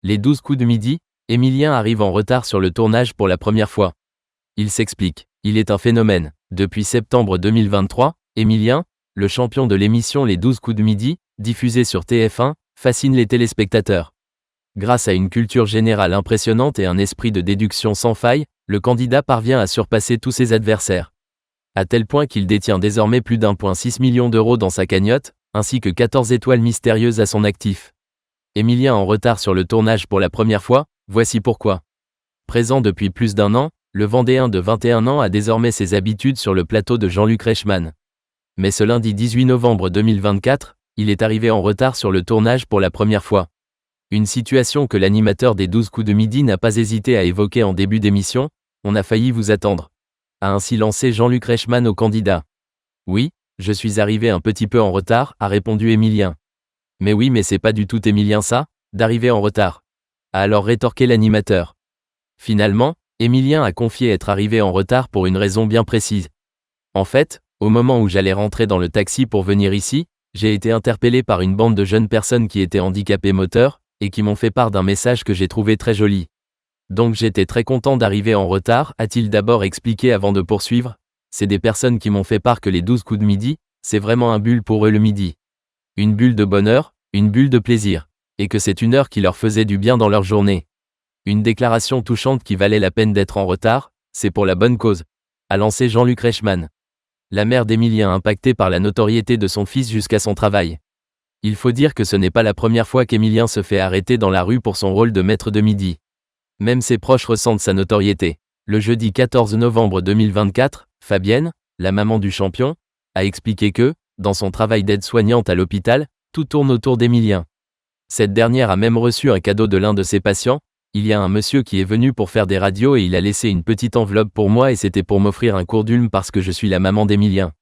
Les 12 coups de midi, Emilien arrive en retard sur le tournage pour la première fois. Il s'explique. Il est un phénomène. Depuis septembre 2023, Emilien, le champion de l'émission Les 12 coups de midi, diffusée sur TF1, fascine les téléspectateurs. Grâce à une culture générale impressionnante et un esprit de déduction sans faille, le candidat parvient à surpasser tous ses adversaires. À tel point qu'il détient désormais plus d'1,6 million d'euros dans sa cagnotte, ainsi que 14 étoiles mystérieuses à son actif. Emilien en retard sur le tournage pour la première fois, voici pourquoi. Présent depuis plus d'1 an, le Vendéen de 21 ans a désormais ses habitudes sur le plateau de Jean-Luc Reichmann. Mais ce lundi 18 novembre 2024, il est arrivé en retard sur le tournage pour la première fois. Une situation que l'animateur des 12 coups de midi n'a pas hésité à évoquer en début d'émission. On a failli vous attendre, a ainsi lancé Jean-Luc Reichmann au candidat. Oui, je suis arrivé un petit peu en retard, a répondu Emilien. Mais oui, mais c'est pas du tout Emilien ça, d'arriver en retard, a alors rétorqué l'animateur. Finalement, Emilien a confié être arrivé en retard pour une raison bien précise. En fait, au moment où j'allais rentrer dans le taxi pour venir ici, j'ai été interpellé par une bande de jeunes personnes qui étaient handicapées moteurs, et qui m'ont fait part d'un message que j'ai trouvé très joli. Donc j'étais très content d'arriver en retard, a-t-il d'abord expliqué avant de poursuivre. C'est des personnes qui m'ont fait part que les 12 coups de midi, c'est vraiment un bulle pour eux le midi. Une bulle de bonheur, une bulle de plaisir. Et que c'est une heure qui leur faisait du bien dans leur journée. Une déclaration touchante qui valait la peine d'être en retard, c'est pour la bonne cause, a lancé Jean-Luc Reichmann. La mère d'Emilien impactée par la notoriété de son fils jusqu'à son travail. Il faut dire que ce n'est pas la première fois qu'Emilien se fait arrêter dans la rue pour son rôle de maître de midi. Même ses proches ressentent sa notoriété. Le jeudi 14 novembre 2024, Fabienne, la maman du champion, a expliqué que, dans son travail d'aide-soignante à l'hôpital, tout tourne autour d'Emilien. Cette dernière a même reçu un cadeau de l'un de ses patients. Il y a un monsieur qui est venu pour faire des radios et il a laissé une petite enveloppe pour moi et c'était pour m'offrir un cours d'ulm parce que je suis la maman d'Emilien.